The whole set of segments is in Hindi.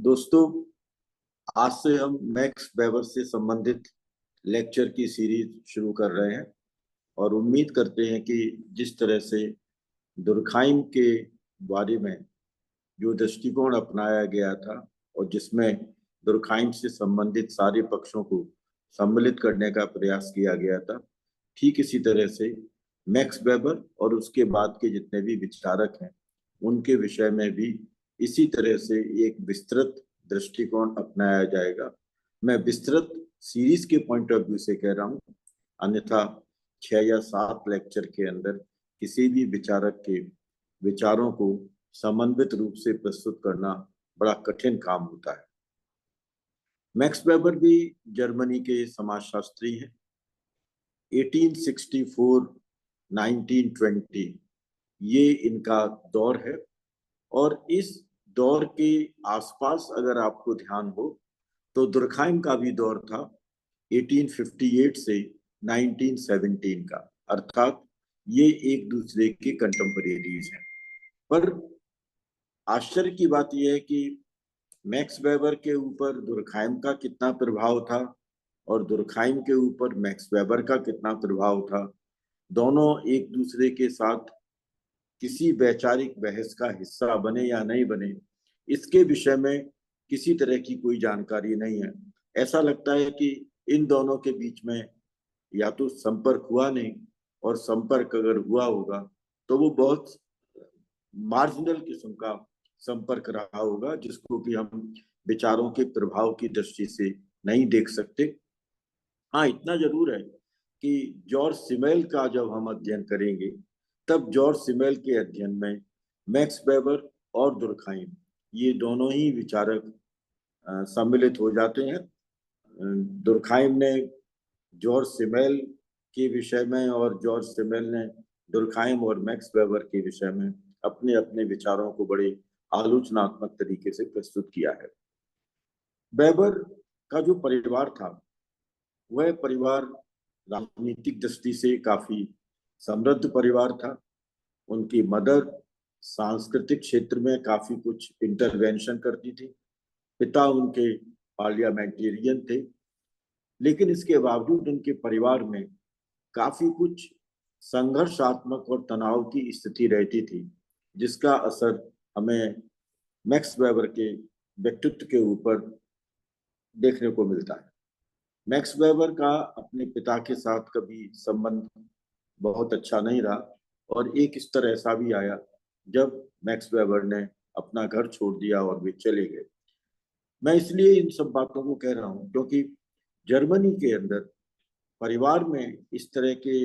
दोस्तों, आज से हम मैक्स वेबर से संबंधित लेक्चर की सीरीज शुरू कर रहे हैं और उम्मीद करते हैं कि जिस तरह से दुर्खाइम के बारे में जो दृष्टिकोण अपनाया गया था और जिसमें दुर्खाइम से संबंधित सारे पक्षों को सम्मिलित करने का प्रयास किया गया था, ठीक इसी तरह से मैक्स वेबर और उसके बाद के जितने भी विचारक हैं उनके विषय में भी इसी तरह से एक विस्तृत दृष्टिकोण अपनाया जाएगा। मैं विस्तृत सीरीज के पॉइंट ऑफ व्यू से कह रहा हूँ, अन्यथा 6 या 7 लेक्चर के अंदर किसी भी विचारक के विचारों को समन्वित रूप से प्रस्तुत करना बड़ा कठिन काम होता है। मैक्स वेबर भी जर्मनी के समाजशास्त्री हैं। 1864 1920 ये इनका दौर है और इस दौर के आसपास अगर आपको ध्यान हो तो दुर्खाइम का भी दौर था 1858 से 1917 का, अर्थात ये एक दूसरे के कंटेम्परेरीज हैं। पर आश्चर्य की बात यह है कि मैक्स वेबर के ऊपर दुर्खाइम का कितना प्रभाव था और दुर्खाइम के ऊपर मैक्स वेबर का कितना प्रभाव था, दोनों एक दूसरे के साथ किसी वैचारिक बहस का हिस्सा बने या नहीं बने, इसके विषय में किसी तरह की कोई जानकारी नहीं है। ऐसा लगता है कि इन दोनों के बीच में या तो संपर्क हुआ नहीं, और संपर्क अगर हुआ होगा तो वो बहुत मार्जिनल किस्म का संपर्क रहा होगा, जिसको कि हम विचारों के प्रभाव की दृष्टि से नहीं देख सकते। हाँ, इतना जरूर है कि जॉर्ज सिमेल का जब हम अध्ययन करेंगे तब जॉर्ज सिमेल के अध्ययन में मैक्स वेबर और दुर्खाइम ये दोनों ही विचारक सम्मिलित हो जाते हैं। दुर्खाइम ने जॉर्ज सिमेल के विषय में और जॉर्ज सिमेल ने दुर्खाइम और मैक्स वेबर के विषय में अपने अपने विचारों को बड़े आलोचनात्मक तरीके से प्रस्तुत किया है। वेबर का जो परिवार था वह परिवार राजनीतिक दृष्टि से काफी समृद्ध परिवार था। उनकी मदर सांस्कृतिक क्षेत्र में काफी कुछ इंटरवेंशन करती थी। पिता उनके पार्लियामेंटेरियन थे, लेकिन इसके बावजूद उनके परिवार में काफी कुछ संघर्षात्मक और तनाव की स्थिति रहती थी, जिसका असर हमें मैक्स वेबर के व्यक्तित्व के ऊपर देखने को मिलता है। मैक्स वेबर का अपने पिता के साथ कभी संबंध बहुत अच्छा नहीं रहा और एक स्तर ऐसा भी आया जब मैक्स वेबर ने अपना घर छोड़ दिया और वे चले गए। मैं इसलिए इन सब बातों को कह रहा हूँ क्योंकि जर्मनी के अंदर परिवार में इस तरह के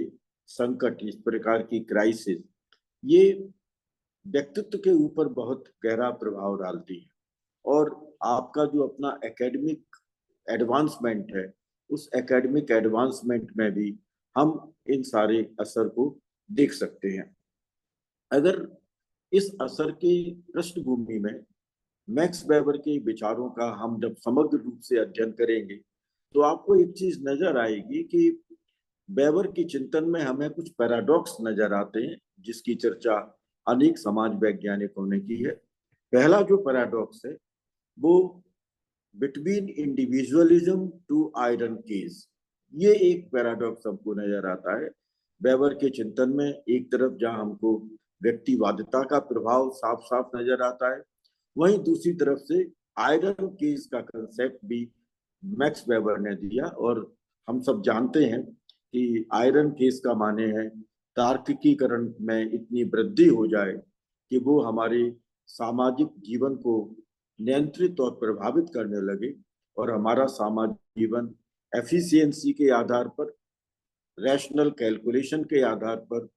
संकट, इस प्रकार की क्राइसिस, ये व्यक्तित्व के ऊपर बहुत गहरा प्रभाव डालती है और आपका जो अपना एकेडमिक एडवांसमेंट है उस एकेडमिक एडवांसमेंट में भी हम इन सारे असर को देख सकते हैं। अगर इस असर की पृष्ठभूमि में मैक्स वेबर के विचारों का हम जब समग्र रूप से अध्ययन करेंगे तो आपको एक चीज नजर आएगी कि वेबर के चिंतन में हमें कुछ पैराडॉक्स नजर आते हैं, जिसकी चर्चा अनेक समाज वैज्ञानिकों ने की है। पहला जो पैराडॉक्स है वो between individualism to iron cage, ये एक पैराडॉक्स हमको नजर आता है वेबर के चिंतन में। एक तरफ जहां हमको व्यक्तिवादिता का प्रभाव साफ साफ नजर आता है, वहीं दूसरी तरफ से आयरन केस का कंसेप्ट भी मैक्स वेबर ने दिया। और हम सब जानते हैं कि आयरन केस का माने है तार्किकीकरण में इतनी वृद्धि हो जाए कि वो हमारे सामाजिक जीवन को नियंत्रित और प्रभावित करने लगे और हमारा सामाजिक जीवन एफिशिएंसी के आधार पर, रैशनल कैलकुलेशन के आधार पर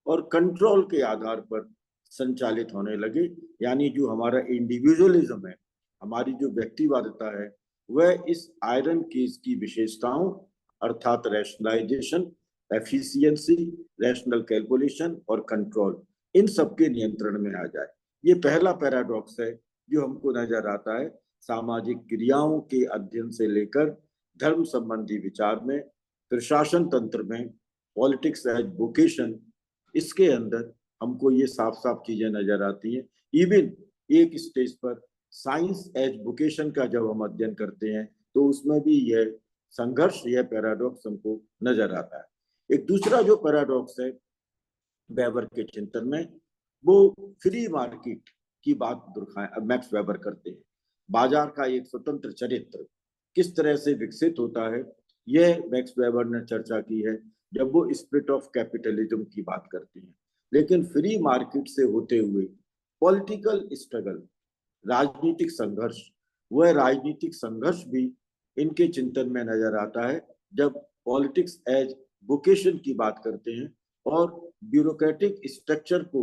और कंट्रोल के आधार पर संचालित होने लगे। यानी जो हमारा इंडिविजुअलिज्म है, हमारी जो व्यक्तिवादिता है, वह इस आयरन केस की विशेषताओं अर्थात रैशनलाइजेशन, एफिशिएंसी, रैशनल कैलकुलेशन और कंट्रोल, इन सबके नियंत्रण में आ जाए। ये पहला पैराडॉक्स है जो हमको नजर आता है सामाजिक क्रियाओं के अध्ययन से लेकर धर्म संबंधी विचार में, प्रशासन तंत्र में, पॉलिटिक्स एज वोकेशन, इसके अंदर हमको ये साफ साफ चीजें नजर आती हैं। इवन एक स्टेज पर साइंस एज वोकेशन का जब हम अध्ययन करते हैं तो उसमें भी यह संघर्ष, यह पैराडॉक्स हमको नजर आता है। एक दूसरा जो पैराडॉक्स है वेबर के चिंतन में, वो फ्री मार्केट की बात मैक्स वेबर करते हैं। बाजार का एक स्वतंत्र चरित्र किस तरह से विकसित होता है, यह मैक्स वेबर ने चर्चा की है जब वो स्पिरिट ऑफ कैपिटलिज्म की बात करते हैं। लेकिन फ्री मार्केट से होते हुए पॉलिटिकल स्ट्रगल, राजनीतिक संघर्ष, वह राजनीतिक संघर्ष भी इनके चिंतन में नजर आता है जब पॉलिटिक्स एज वोकेशन की बात करते हैं और ब्यूरोक्रेटिक स्ट्रक्चर को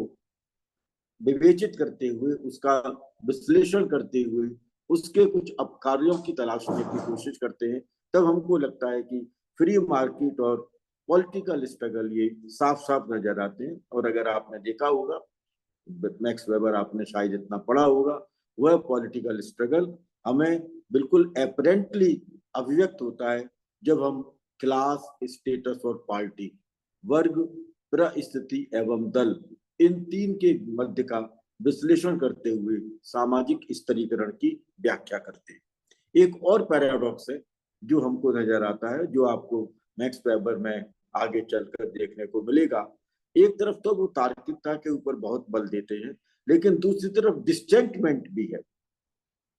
विवेचित करते हुए, उसका विश्लेषण करते हुए उसके कुछ अपकार्यों की तलाश करने की कोशिश करते हैं। तब हमको लगता है कि फ्री मार्केट और पॉलिटिकल स्ट्रगल ये साफ साफ नजर आते हैं। और अगर आपने देखा होगा, मैक्स वेबर आपने शायद इतना पढ़ा होगा, वह पॉलिटिकल स्ट्रगल हमें बिल्कुल एपरेंटली अभिव्यक्त होता है जब हम क्लास, स्टेटस और पार्टी, वर्ग, परिस्थिति एवं दल, इन तीन के मध्य का विश्लेषण करते हुए सामाजिक स्तरीकरण की व्याख्या करते हैं। एक और पैराडॉक्स है जो हमको नजर आता है, जो आपको मैक्स वेबर में आगे चलकर देखने को मिलेगा। एक तरफ तो वो तार्किकता के ऊपर बहुत बल देते हैं, लेकिन दूसरी तरफ डिस्टेंटमेंट भी है,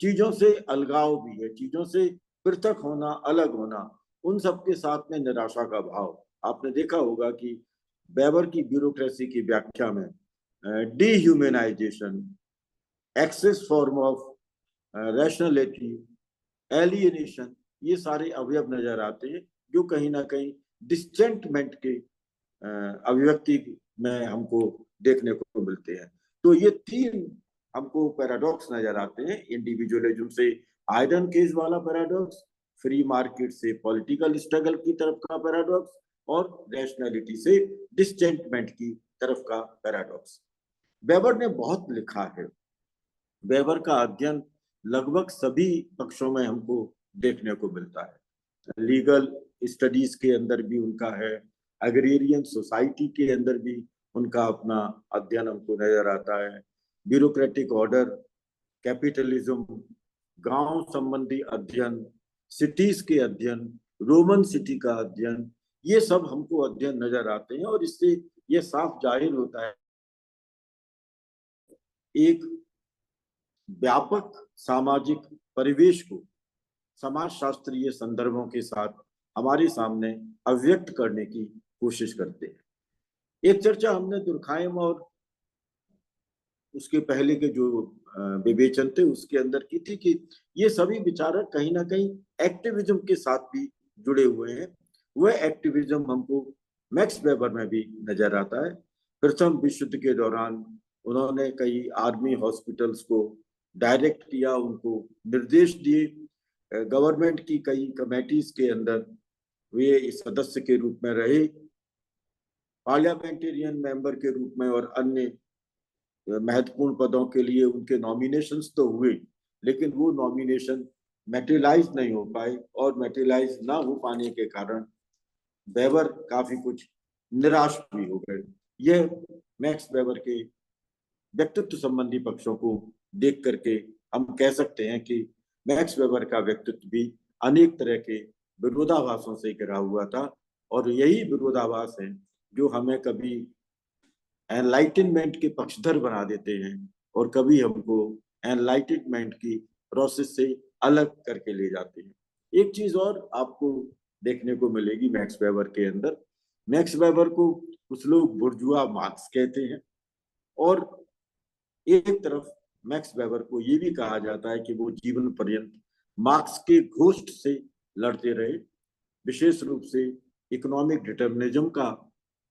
चीजों से अलगाव भी है, चीजों से पृथक होना, अलग होना, उन सबके साथ में निराशा का भाव। आपने देखा होगा कि वेबर की ब्यूरोक्रेसी की व्याख्या में dehumanisation, excess form of rationality, alienation, ये सारे अवयव नजर आते हैं जो कहीं ना कहीं डिस्टेंटमेंट के अभिव्यक्ति में हमको देखने को मिलते हैं। तो ये तीन हमको पैराडॉक्स नजर आते हैं, इंडिविजुअलिज्म से आयरन केज वाला पैराडॉक्स, फ्री मार्केट से पॉलिटिकल स्ट्रगल की तरफ का पैराडॉक्स, और रैशनैलिटी से डिस्टेंटमेंट की तरफ का पैराडॉक्स। वेबर ने बहुत लिखा है। वेबर का अध्ययन लगभग सभी पक्षों में हमको देखने को मिलता है। लीगल स्टडीज के अंदर भी उनका है, एग्रेरियन सोसाइटी के अंदर भी उनका अपना अध्ययन हमको नजर आता है, ब्यूरोक्रेटिक ऑर्डर, कैपिटलिज्म, गांव संबंधी अध्ययन, सिटीज के अध्ययन, रोमन सिटी का अध्ययन, ये सब हमको अध्ययन नजर आते हैं। और इससे ये साफ जाहिर होता है एक व्यापक सामाजिक परिवेश को समाज शास्त्रीय संदर्भों के साथ हमारे सामने अभिव्यक्त करने की कोशिश करते हैं। एक चर्चा हमने दुर्खाइम और उसके पहले के जो विवेचन थे उसके अंदर की थी कि ये सभी विचारक कहीं ना कहीं एक्टिविज्म के साथ भी जुड़े हुए हैं। वह एक्टिविज्म हमको मैक्स वेबर में भी नजर आता है। प्रथम विश्व युद्ध के दौरान उन्होंने कई आर्मी हॉस्पिटल्स को डायरेक्ट किया, उनको निर्देश दिए, गवर्नमेंट की कई कमेटीज के अंदर वे सदस्य के रूप में रहे, पार्लियामेंटेरियन मेंबर के रूप में, और अन्य महत्वपूर्ण पदों के लिए उनके नॉमिनेशंस तो हुए, लेकिन वो नॉमिनेशन मेटेरियलाइज नहीं हो पाए, और मेटेरियलाइज ना हो पाने के कारण वेबर काफी कुछ निराश भी हो गए। यह मैक्स वेबर के व्यक्तित्व संबंधी पक्षों को देख करके हम कह सकते हैं कि मैक्स वेबर का व्यक्तित्व भी अनेक तरह के विरोधाभासों से घिरा हुआ था, और यही विरोधाभास है जो हमें कभी एनलाइटनमेंट के पक्षधर बना देते हैं और कभी हमको एनलाइटनमेंट की प्रोसेस से अलग करके ले जाते हैं। एक चीज और आपको देखने को मिलेगी मैक्स वेबर के अंदर, मैक्स वेबर को कुछ लोग बुर्जुआ मार्क्स कहते हैं, और एक तरफ मैक्स वेबर को ये भी कहा जाता है कि वो जीवन पर्यंत मार्क्स के घोस्ट से लड़ते रहे। विशेष रूप से इकोनॉमिक डिटर्मिनिज्म का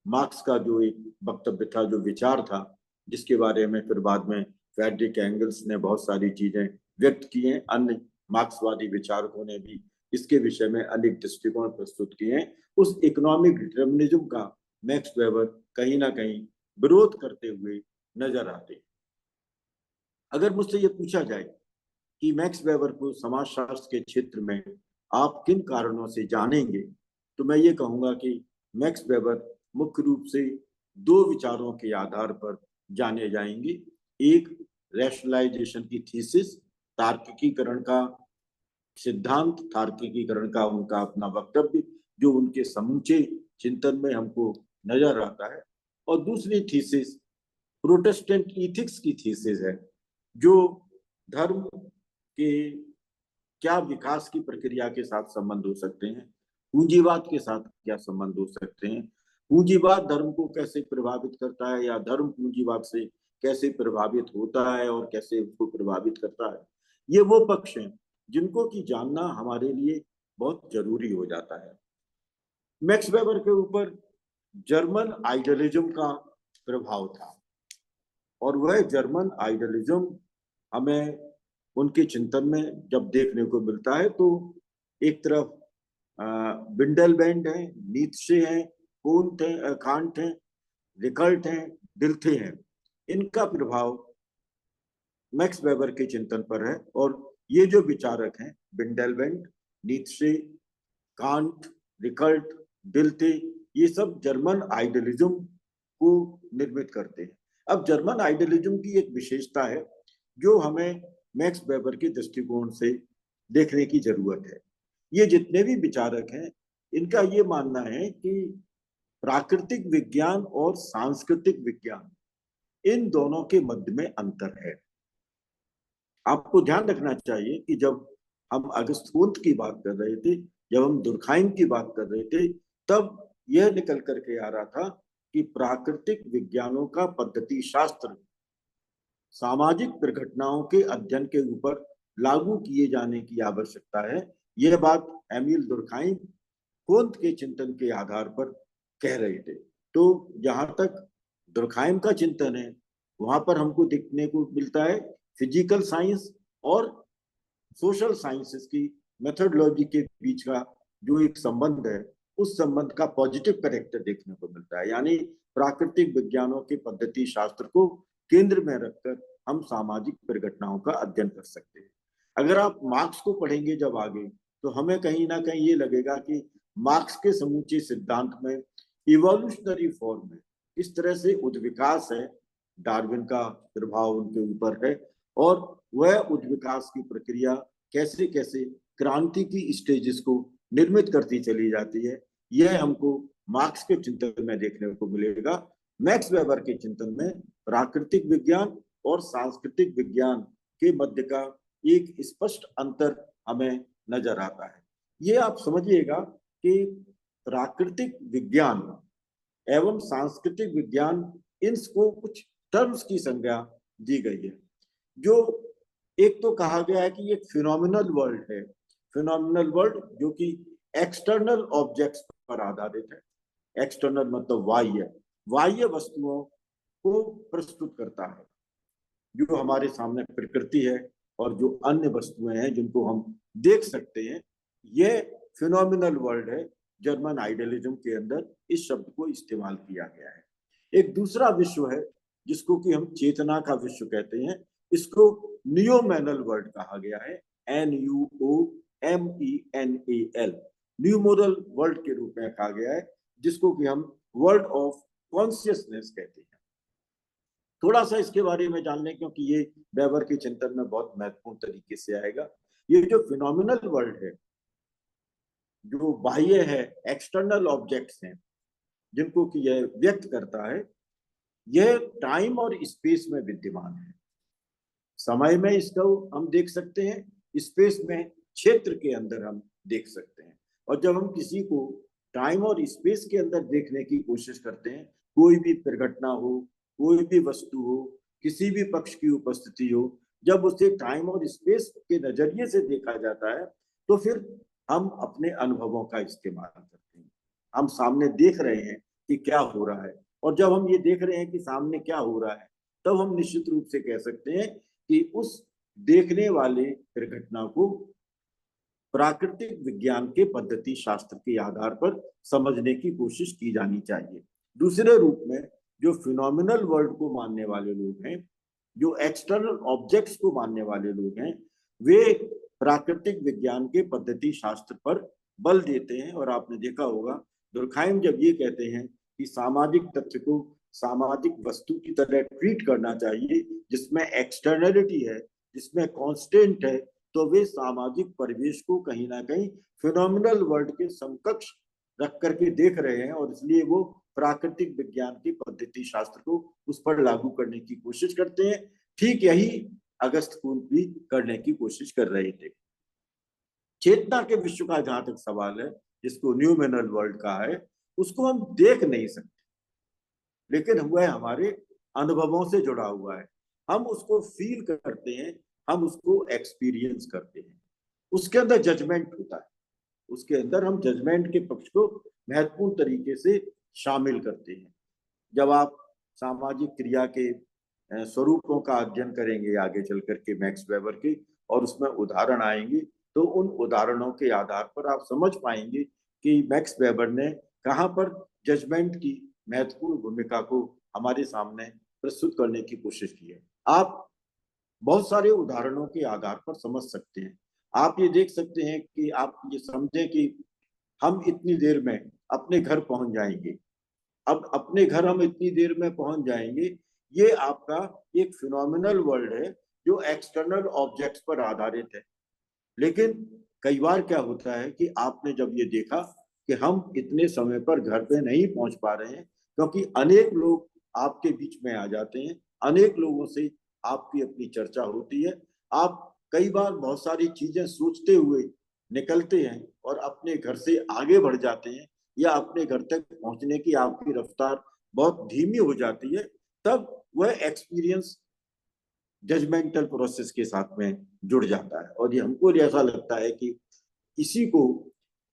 मार्क्स का जो एक वक्तव्य था, जो विचार था, जिसके बारे में फिर बाद में फ्रेडरिक एंगल्स ने बहुत सारी चीजें व्यक्त की हैं, अन्य मार्क्सवादी विचारकों ने भी इसके विषय में अनेक दृष्टिकोण प्रस्तुत किए हैं। उस इकोनॉमिक डिटर्मिनिज्म का मैक्स वेबर कहीं ना कहीं विरोध करते हुए नजर आते हैं। अगर मुझसे ये पूछा जाए कि मैक्स वेबर को समाजशास्त्र के क्षेत्र में आप किन कारणों से जानेंगे, तो मैं ये कहूंगा कि मैक्स वेबर मुख्य रूप से दो विचारों के आधार पर जाने जाएंगे। एक, रैशनलाइजेशन की थीसिस, तार्किकीकरण का सिद्धांत, तार्किकीकरण का उनका अपना वक्तव्य जो उनके समूचे चिंतन में हमको नजर आता है। और दूसरी थीसिस प्रोटेस्टेंट इथिक्स की थीसिस है, जो धर्म के क्या विकास की प्रक्रिया के साथ संबंध हो सकते हैं, पूंजीवाद के साथ क्या संबंध हो सकते हैं, पूंजीवाद धर्म को कैसे प्रभावित करता है या धर्म पूंजीवाद से कैसे प्रभावित होता है और कैसे उसको प्रभावित करता है। ये वो पक्ष हैं जिनको की जानना हमारे लिए बहुत जरूरी हो जाता है। मैक्स वेबर के ऊपर जर्मन आइडियलिज्म का प्रभाव था, और वह जर्मन आइडियलिज्म हमें उनके चिंतन में जब देखने को मिलता है तो एक तरफ विंडलबैंड है, नीत्शे है, कोंट है, कांट है, रिकल्ट है, डिल्थे हैं। इनका प्रभाव मैक्स वेबर के चिंतन पर है। और ये जो विचारक हैं विंडलबैंड, नीत्शे, कांट, रिकल्ट, डिल्थे, ये सब जर्मन आइडियलिज्म को निर्मित करते हैं। अब जर्मन आइडियलिज्म की एक विशेषता है जो हमें मैक्स वेबर के दृष्टिकोण से देखने की जरूरत है। ये जितने भी विचारक हैं इनका ये मानना है कि प्राकृतिक विज्ञान और सांस्कृतिक विज्ञान, इन दोनों के मध्य में अंतर है। आपको ध्यान रखना चाहिए कि जब हम अगस्त कुंत की बात कर रहे थे, जब हम दुर्खाइम की बात कर रहे थे, तब यह निकल करके आ रहा था कि प्राकृतिक विज्ञानों का पद्धति शास्त्र सामाजिक दुर्घटनाओं के अध्ययन के ऊपर लागू किए जाने की आवश्यकता है। यह बात एमिल दुर्खाइम कुंत के चिंतन के आधार पर कह रहे थे। तो जहां तक दुर्खाइम का चिंतन है, वहां पर हमको देखने को मिलता है फिजिकल साइंस और सोशल साइंसेस की मेथोडोलॉजी के बीच का जो एक संबंध है, उस संबंध का पॉजिटिव करेक्टर देखने को मिलता है। यानी प्राकृतिक विज्ञानों के पद्धति शास्त्र को केंद्र में रखकर हम सामाजिक परिघटनाओं का अध्ययन कर सकते हैं। अगर आप मार्क्स को पढ़ेंगे जब आगे, तो हमें कहीं ना कहीं ये लगेगा कि मार्क्स के समूचे सिद्धांत में इवोल्यूशनरी फॉर्म में इस तरह से उद्विकास है, डार्विन का प्रभाव उनके ऊपर है, और वह उद्विकास की प्रक्रिया कैसे कैसे क्रांति की स्टेजेस को निर्मित करती चली जाती है, यह हमको मार्क्स के चिंतन में देखने को मिलेगा। मैक्स वेबर के चिंतन में प्राकृतिक विज्ञान और सांस्कृतिक विज्ञान के मध्य का एक स्पष्ट अंतर हमें नजर आता है। ये आप समझिएगा कि प्राकृतिक विज्ञान एवं सांस्कृतिक विज्ञान, इनको कुछ टर्म्स की संज्ञा दी गई है। जो एक तो कहा गया है कि ये फिनोमिनल वर्ल्ड है, फिनोमिनल वर्ल्ड जो कि एक्सटर्नल ऑब्जेक्ट्स पर आधारित है। एक्सटर्नल मतलब बाह्य वस्तुओं को प्रस्तुत करता है, जो हमारे सामने प्रकृति है और जो अन्य वस्तुएं हैं जिनको हम देख सकते हैं, यह फिनोमिनल वर्ल्ड है। जर्मन आइडियलिज्म के अंदर इस शब्द को इस्तेमाल किया गया है। एक दूसरा विश्व है जिसको कि हम चेतना का विश्व कहते हैं, इसको न्यूमेनल वर्ल्ड कहा गया है, NUOMENAL, न्यूमोरल वर्ल्ड के रूप में कहा गया है, जिसको कि हम वर्ल्ड ऑफ कॉन्शियसनेस कहते हैं। थोड़ा सा इसके बारे में जान लें, क्योंकि ये वेबर के चिंतन में बहुत महत्वपूर्ण तरीके से आएगा। ये जो फिनोमिनल वर्ल्ड है, जो बाह्य है, एक्सटर्नल ऑब्जेक्ट्स हैं जिनको कि यह व्यक्त करता है, यह टाइम और स्पेस में विद्यमान है। समय में इसको हम देख सकते हैं, स्पेस में क्षेत्र के अंदर हम देख सकते हैं। और जब हम किसी को टाइम और स्पेस के अंदर देखने की कोशिश करते हैं, कोई भी दुर्घटना हो, कोई भी वस्तु हो, किसी भी पक्ष की उपस्थिति हो, जब उसे टाइम और स्पेस के नजरिए से देखा जाता है, तो फिर हम अपने अनुभवों का इस्तेमाल करते हैं। हम सामने देख रहे हैं कि क्या हो रहा है, और जब हम ये देख रहे हैं कि सामने क्या हो रहा है, तब हम निश्चित रूप से कह सकते हैं कि उस देखने वाले दुर्घटना को प्राकृतिक विज्ञान के पद्धति शास्त्र के आधार पर समझने की कोशिश की जानी चाहिए। दूसरे रूप में जो फिनोमिनल वर्ल्ड को मानने वाले लोग हैं, जो एक्सटर्नल ऑब्जेक्ट्स को मानने वाले लोग हैं, वे प्राकृतिक विज्ञान के पद्धति शास्त्र पर बल देते हैं। और आपने देखा होगा दुर्खाइम जब ये कहते हैं कि सामाजिक तथ्य को सामाजिक वस्तु की तरह ट्रीट करना चाहिए, जिसमें एक्सटर्नलिटी है, जिसमें कांस्टेंट है, तो वे सामाजिक परिवेश को कहीं ना कहीं फिनोमिनल वर्ल्ड के समकक्ष रख करके देख रहे हैं, और इसलिए वो प्राकृतिक विज्ञान की पद्धति शास्त्र को उस पर लागू करने की कोशिश करते हैं। ठीक यही अगस्त कुंत भी करने की कोशिश कर रहे थे। चेतना के विश्व का जहां तक सवाल है, जिसको न्यूमेनल वर्ल्ड कहा है, उसको हम देख नहीं सकते, लेकिन वह हमारे अनुभवों से जुड़ा हुआ है। हम उसको फील करते हैं, हम उसको एक्सपीरियंस करते हैं। उसके अंदर जजमेंट होता है, उसके अंदर हम जजमेंट के पक्ष को महत्वपूर्ण तरीके से शामिल करते हैं। जब आप सामाजिक क्रिया के स्वरूपों का अध्ययन करेंगे आगे चल करके मैक्स वेबर के, और उसमें उदाहरण आएंगे, तो उन उदाहरणों के आधार पर आप समझ पाएंगे कि मैक्स वेबर ने कहाँ पर जजमेंट की महत्वपूर्ण भूमिका को हमारे सामने प्रस्तुत करने की कोशिश की है। आप बहुत सारे उदाहरणों के आधार पर समझ सकते हैं। आप ये देख सकते हैं कि आप ये समझें कि हम इतनी देर में अपने घर पहुंच जाएंगे। अब अपने घर हम इतनी देर में पहुंच जाएंगे, ये आपका एक फिनोमिनल वर्ल्ड है जो एक्सटर्नल ऑब्जेक्ट्स पर आधारित है। लेकिन कई बार क्या होता है कि आपने जब ये देखा कि हम इतने समय पर घर पे नहीं पहुंच पा रहे हैं, क्योंकि अनेक लोग आपके बीच में आ जाते हैं, अनेक लोगों से आपकी अपनी चर्चा होती है, आप कई बार बहुत सारी चीजें सोचते हुए निकलते हैं और अपने घर से आगे बढ़ जाते हैं, या अपने घर तक पहुंचने की आपकी रफ्तार बहुत धीमी हो जाती है, तब वह एक्सपीरियंस जजमेंटल प्रोसेस के साथ में जुड़ जाता है। और ये हमको ऐसा लगता है कि इसी को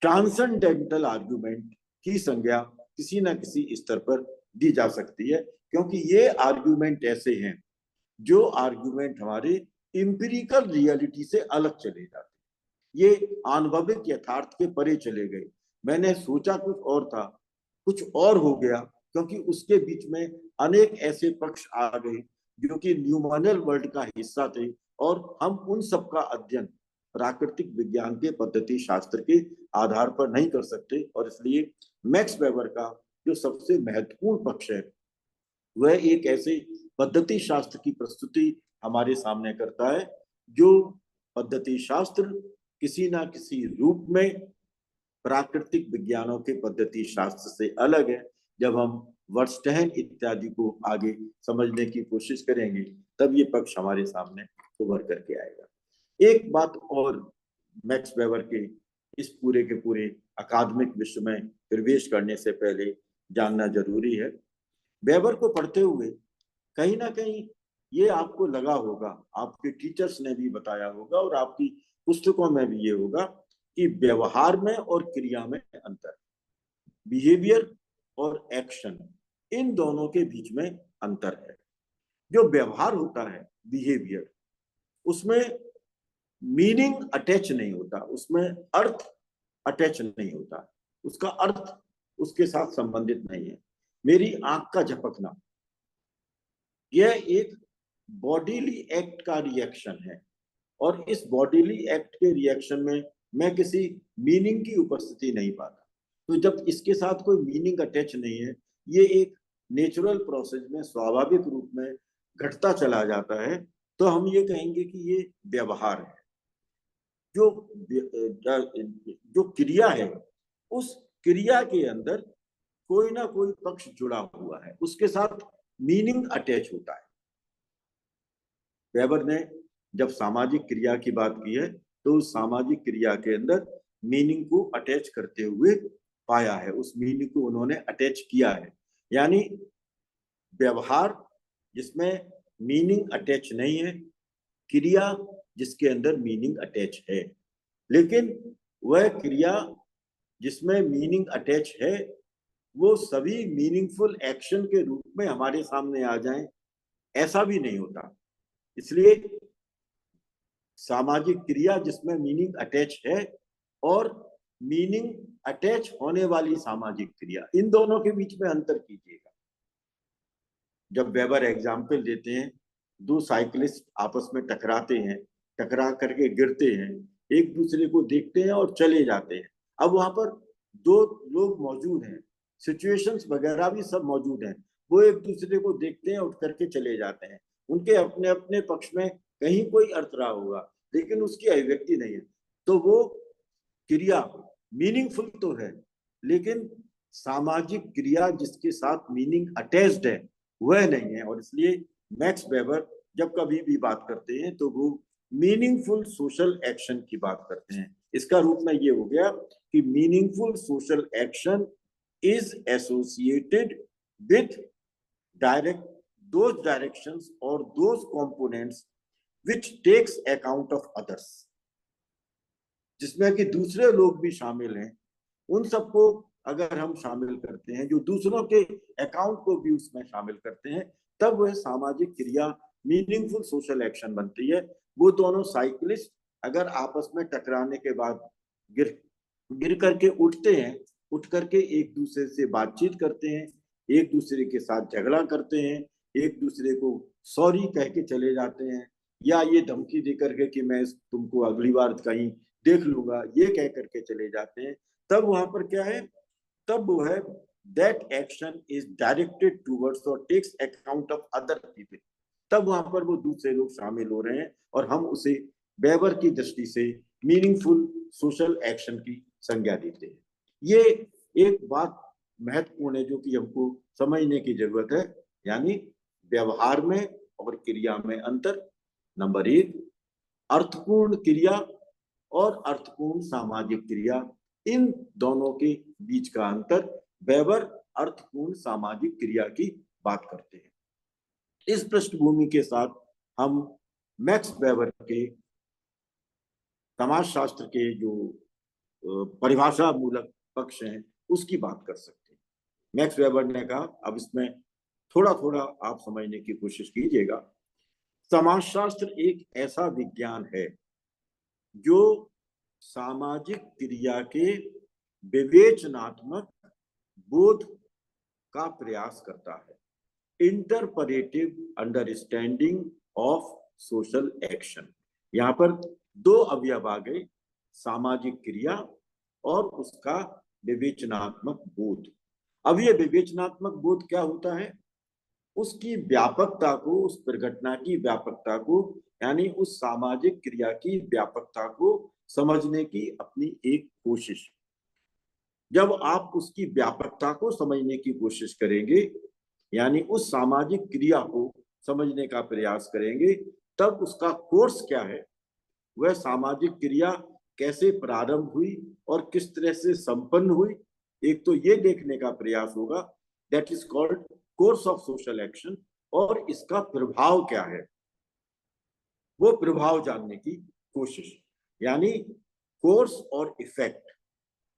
ट्रांसेंडेंटल आर्गुमेंट की संज्ञा किसी न किसी स्तर पर दी जा सकती है, क्योंकि ये आर्गुमेंट ऐसे हैं जो आर्गुमेंट हमारे इंपिरिकल रियलिटी से अलग चले जाते हैं, ये आनुभविक यथार्थ के परे चले गए। मैंने सोचा कुछ और था, कुछ और हो गया, क्योंकि उसके बीच में अनेक ऐसे पक्ष आ गए जो कि न्यूमोनल वर्ल्ड का हिस्सा थे, और हम उन सब का अध्ययन प्राकृतिक विज्ञान के पद्धति शास्त्र के आधार पर नहीं कर सकते। और इसलिए मैक्स वेबर का जो सबसे महत्वपूर्ण पक्ष है, वह एक ऐसे पद्धति शास्त्र की प्रस्तुति हमारे सामने करता है, जो पद्धति शास्त्र किसी ना किसी रूप में प्राकृतिक विज्ञानों के पद्धति शास्त्र से अलग है। जब हम वर्स्टहन इत्यादि को आगे समझने की कोशिश करेंगे, तब ये पक्ष हमारे सामने उभर करके आएगा। एक बात और मैक्स वेबर के इस पूरे के पूरे अकादमिक विश्व में प्रवेश करने से पहले जानना जरूरी है। वेबर को पढ़ते हुए कहीं ना कहीं ये आपको लगा होगा, आपके टीचर्स ने भी बताया होगा, और आपकी पुस्तकों में भी ये होगा कि व्यवहार में और क्रिया में अंतर, बिहेवियर और एक्शन, इन दोनों के बीच में अंतर है। जो व्यवहार होता है, बिहेवियर, उसमें मीनिंग अटैच नहीं होता, उसमें अर्थ अटैच नहीं होता, उसका अर्थ उसके साथ संबंधित नहीं है। मेरी आंख का झपकना, यह एक बॉडीली एक्ट का रिएक्शन है, और इस बॉडीली एक्ट के रिएक्शन में मैं किसी मीनिंग की उपस्थिति नहीं पाता। तो जब इसके साथ कोई मीनिंग अटैच नहीं है, ये एक नेचुरल प्रोसेस में स्वाभाविक रूप में घटता चला जाता है, तो हम ये कहेंगे कि ये व्यवहार है। जो जो क्रिया है, उस क्रिया के अंदर कोई ना कोई पक्ष जुड़ा हुआ है, उसके साथ मीनिंग अटैच होता है। वेबर ने जब सामाजिक क्रिया की बात की है, तो उस सामाजिक क्रिया के अंदर मीनिंग को अटैच करते हुए पाया है, उस मीनिंग को उन्होंने अटैच किया है। यानी व्यवहार जिसमें मीनिंग अटैच नहीं है, क्रिया जिसके अंदर मीनिंग अटैच है। लेकिन वह क्रिया जिसमें मीनिंग अटैच है, वो सभी मीनिंगफुल एक्शन के रूप में हमारे सामने आ जाएं, ऐसा भी नहीं होता। इसलिए सामाजिक क्रिया जिसमें मीनिंग अटैच है, और मीनिंग अटैच होने वाली सामाजिक क्रिया, इन दोनों के बीच में अंतर कीजिएगा। जब वेबर एग्जाम्पल देते हैं, दो साइकिलिस्ट आपस में टकराते हैं, टकरा करके गिरते हैं, एक दूसरे को देखते हैं और चले जाते हैं। अब वहां पर दो लोग मौजूद हैं, सिचुएशंस वगैरह भी सब मौजूद हैं, वो एक दूसरे को देखते हैं, उठ करके चले जाते हैं। उनके अपने अपने पक्ष में कहीं कोई अर्थ रहा होगा, लेकिन उसकी अभिव्यक्ति नहीं है। तो वो क्रिया मीनिंगफुल तो है, लेकिन सामाजिक क्रिया जिसके साथ मीनिंग अटैच्ड है वह नहीं है। और इसलिए मैक्स वेबर जब कभी भी बात करते हैं तो वो मीनिंगफुल सोशल एक्शन की बात करते हैं। इसका रूप में ये हो गया कि meaningful social action is associated with direct those directions or those components which takes account of others, जिसमें कि दूसरे लोग भी शामिल हैं। उन सबको अगर हम शामिल करते हैं, जो दूसरों के अकाउंट को भी उसमें शामिल करते हैं, तब वह सामाजिक क्रिया मीनिंगफुल सोशल एक्शन बनती है। वो दोनों साइकिलिस्ट अगर आपस में टकराने के बाद गिर गिर करके उठते हैं, उठ करके एक दूसरे से बातचीत करते हैं, एक दूसरे के साथ झगड़ा करते हैं, एक दूसरे को सॉरी कह के चले जाते हैं, या ये धमकी दे करके कि मैं तुमको अगली बार कहीं देख लूंगा, ये कह करके चले जाते हैं, तब वहां पर क्या है, तब वो है that action is directed towards और takes account of other people. तब वहां पर वो दूसरे लोग शामिल हो रहे हैं और हम उसे वेबर की दृष्टि से मीनिंगफुल सोशल एक्शन की संज्ञा देते हैं। ये एक बात महत्वपूर्ण है जो कि हमको समझने की जरूरत है, यानी व्यवहार में और क्रिया में अंतर। नंबर एक, अर्थपूर्ण क्रिया और अर्थपूर्ण सामाजिक क्रिया, इन दोनों के बीच का अंतर वेबर अर्थपूर्ण सामाजिक क्रिया की बात करते हैं। इस पृष्ठभूमि के साथ हम मैक्स वेबर के समाजशास्त्र के जो परिभाषा मूलक पक्ष हैं उसकी बात कर सकते हैं। मैक्स वेबर ने कहा, अब इसमें थोड़ा थोड़ा आप समझने की कोशिश कीजिएगा। समाजशास्त्र एक ऐसा विज्ञान है जो सामाजिक क्रिया के विवेचनात्मक बोध का प्रयास करता है। Interpretive understanding of social action. यहाँ पर दो अवयव आ गए, सामाजिक क्रिया और उसका विवेचनात्मक बोध। अब ये विवेचनात्मक बोध क्या होता है? उसकी व्यापकता को, उस प्रघटना की व्यापकता को, यानी उस सामाजिक क्रिया की व्यापकता को समझने की अपनी एक कोशिश। जब आप उसकी व्यापकता को समझने की कोशिश करेंगे, यानी उस सामाजिक क्रिया को समझने का प्रयास करेंगे, तब उसका कोर्स क्या है, वह सामाजिक क्रिया कैसे प्रारंभ हुई और किस तरह से संपन्न हुई, एक तो ये देखने का प्रयास होगा। That is called course of social action. और इसका प्रभाव क्या है, वो प्रभाव जानने की कोशिश, यानी कोर्स और इफेक्ट,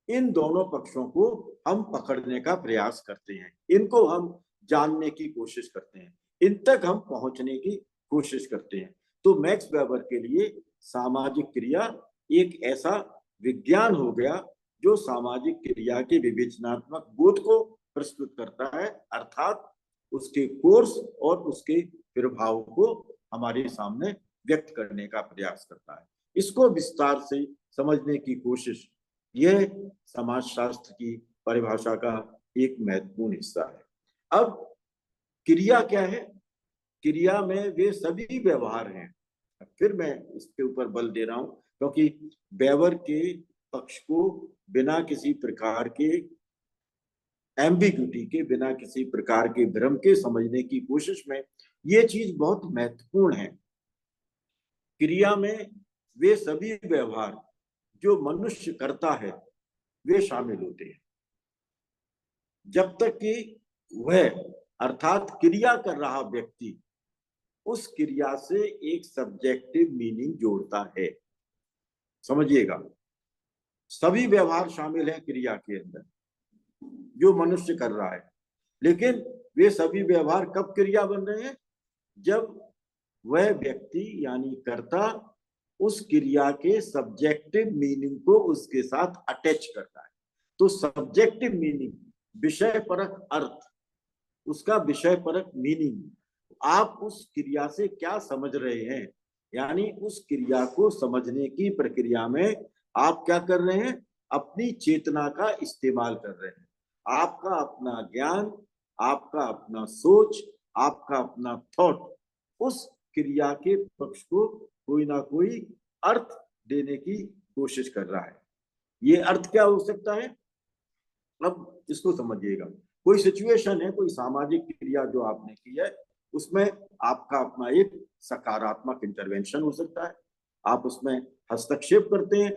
इन दोनों पक्षों को हम पकड़ने का प्रयास करते हैं, इनको हम जानने की कोशिश करते हैं, इन तक हम पहुंचने की कोशिश करते हैं। तो मैक्स वेबर के लिए सामाजिक क्रिया एक ऐसा विज्ञान हो गया जो सामाजिक क्रिया के विवेचनात्मक बोध को प्रस्तुत करता है, अर्थात उसके कोर्स और उसके प्रभाव को हमारे सामने व्यक्त करने का प्रयास करता है। इसको विस्तार से समझने की कोशिश, यह समाजशास्त्र की परिभाषा का एक महत्वपूर्ण हिस्सा है। अब क्रिया क्या है? क्रिया में वे सभी व्यवहार हैं। फिर मैं इसके ऊपर बल दे रहा हूं क्योंकि वेबर के पक्ष को बिना किसी प्रकार के एम्बिग्यूटी के, बिना किसी प्रकार के भ्रम के समझने की कोशिश में ये चीज बहुत महत्वपूर्ण है। क्रिया में वे सभी व्यवहार जो मनुष्य करता है वे शामिल होते हैं, जब तक कि वह अर्थात क्रिया कर रहा व्यक्ति उस क्रिया से एक सब्जेक्टिव मीनिंग जोड़ता है। समझिएगा, सभी व्यवहार शामिल है क्रिया के अंदर जो मनुष्य कर रहा है, लेकिन वे सभी व्यवहार कब क्रिया बन रहे हैं? जब वह व्यक्ति यानी कर्ता उस क्रिया के सब्जेक्टिव मीनिंग को उसके साथ अटैच करता है। तो सब्जेक्टिव मीनिंग, विषय परक अर्थ, उसका विषय परक मीनिंग, आप उस क्रिया से क्या समझ रहे हैं, यानी उस क्रिया को समझने की प्रक्रिया में आप क्या कर रहे हैं? अपनी चेतना का इस्तेमाल कर रहे हैं। आपका अपना ज्ञान, आपका अपना सोच, आपका अपना थॉट उस क्रिया के पक्ष को कोई ना कोई अर्थ देने की कोशिश कर रहा है। ये अर्थ क्या हो सकता है? अब इसको समझिएगा। कोई सिचुएशन है, कोई सामाजिक क्रिया जो आपने की है, उसमें आपका अपना एक सकारात्मक इंटरवेंशन हो सकता है। आप उसमें हस्तक्षेप करते हैं,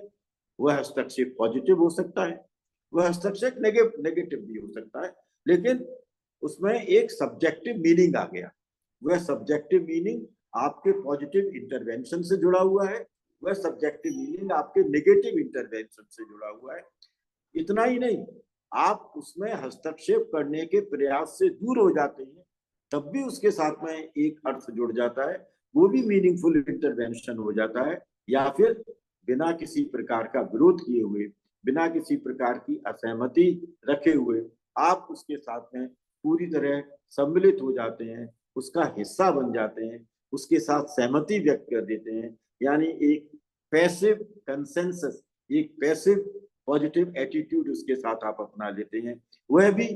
वह हस्तक्षेप पॉजिटिव हो सकता है, वह हस्तक्षेप नेगेटिव भी हो सकता है, लेकिन उसमें एक सब्जेक्टिव मीनिंग आ गया। वह सब्जेक्टिव मीनिंग आपके पॉजिटिव इंटरवेंशन से जुड़ा हुआ है, वह सब्जेक्टिव मीनिंग आपके नेगेटिव इंटरवेंशन से जुड़ा हुआ है। इतना ही नहीं, आप उसमें हस्तक्षेप करने के प्रयास से दूर हो जाते हैं, तब भी उसके साथ में एक अर्थ जुड़ जाता है, वो भी मीनिंगफुल इंटरवेंशन हो जाता है। या फिर बिना किसी प्रकार का विरोध किए हुए, बिना किसी प्रकार की असहमति रखे हुए आप उसके साथ में पूरी तरह सम्मिलित हो जाते हैं, उसका हिस्सा बन जाते हैं, उसके साथ सहमति व्यक्त कर देते हैं। यानी एक पैसिव कंसेंसस, एक पैसिव पॉजिटिव एटीट्यूड उसके साथ आप अपना लेते हैं। वह भी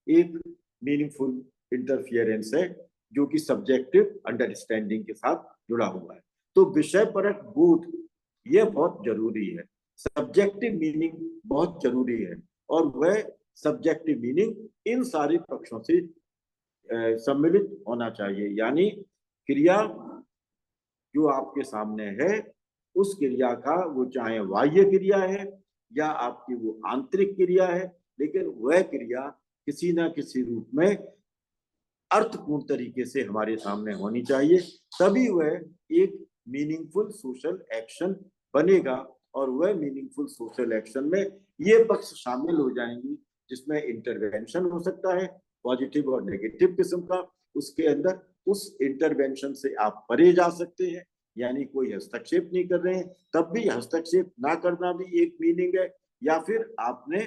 एक मीनिंगफुल इंटरफियरेंस है, जो कि सब्जेक्टिव अंडरस्टैंडिंग के साथ जुड़ा हुआ है। तो विषय परक बोध यह बहुत जरूरी है, सब्जेक्टिव मीनिंग बहुत जरूरी है, और वह सब्जेक्टिव मीनिंग इन सारे पक्षों से सम्मिलित होना चाहिए। यानी क्रिया जो आपके सामने है, उस क्रिया का, वो चाहे बाह्य क्रिया है या आपकी वो आंतरिक क्रिया है, लेकिन वह क्रिया किसी ना किसी रूप में अर्थपूर्ण तरीके से हमारे सामने होनी चाहिए, तभी वह एक मीनिंगफुल सोशल एक्शन बनेगा। और वह मीनिंगफुल सोशल एक्शन में ये पक्ष शामिल हो जाएंगी, जिसमें इंटरवेंशन हो सकता है पॉजिटिव और नेगेटिव किस्म का। उसके अंदर उस इंटरवेंशन से आप परे जा सकते हैं, यानी कोई हस्तक्षेप नहीं कर रहे हैं, तब भी हस्तक्षेप ना करना भी एक मीनिंग है। या फिर आपने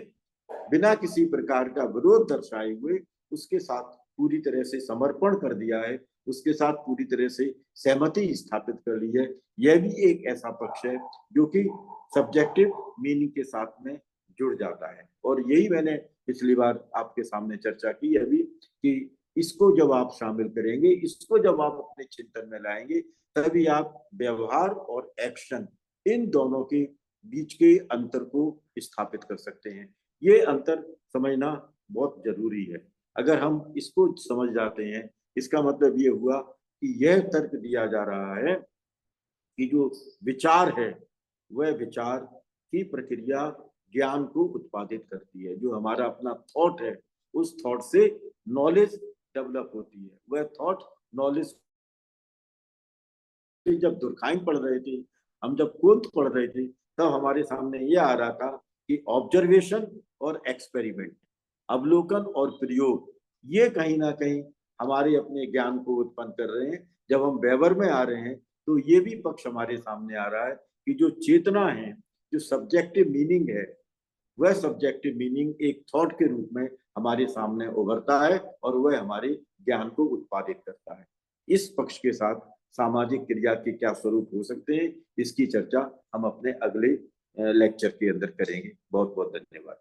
बिना किसी प्रकार का विरोध दर्शाए हुए उसके साथ पूरी तरह से समर्पण कर दिया है, उसके साथ पूरी तरह से सहमति स्थापित कर ली है। यह भी एक ऐसा पक्ष है जो कि सब्जेक्टिव मीनिंग के साथ में जुड़ जाता है। और यही मैंने पिछली बार आपके सामने चर्चा की अभी, कि इसको जब आप शामिल करेंगे, इसको जब आप अपने चिंतन में लाएंगे, तभी आप व्यवहार और एक्शन, इन दोनों के बीच के अंतर को स्थापित कर सकते हैं। ये अंतर समझना बहुत जरूरी है। अगर हम इसको समझ जाते हैं, इसका मतलब ये हुआ कि यह तर्क दिया जा रहा है कि जो विचार है, वह विचार की प्रक्रिया ज्ञान को उत्पादित करती है। जो हमारा अपना थॉट है, उस थॉट से नॉलेज डेवलप होती है। वह थॉट नॉलेज, जब दुर्खाइम पढ़ रहे थे, हम जब कुंत पढ़ रहे थे, तब हमारे सामने ये आ रहा था कि ऑब्जर्वेशन और एक्सपेरिमेंट, अवलोकन और प्रयोग, ये कहीं ना कहीं हमारे अपने ज्ञान को उत्पन्न कर रहे हैं। जब हम वेबर में आ रहे हैं, तो ये भी पक्ष हमारे सामने आ रहा है कि जो चेतना है, जो सब्जेक्टिव मीनिंग है, वह सब्जेक्टिव मीनिंग एक थॉट के रूप में हमारे सामने उभरता है, और वह हमारे ज्ञान को उत्पादित करता है। इस पक्ष के साथ सामाजिक क्रिया के क्या स्वरूप हो सकते हैं, इसकी चर्चा हम अपने अगले लेक्चर के अंदर करेंगे। बहुत बहुत धन्यवाद।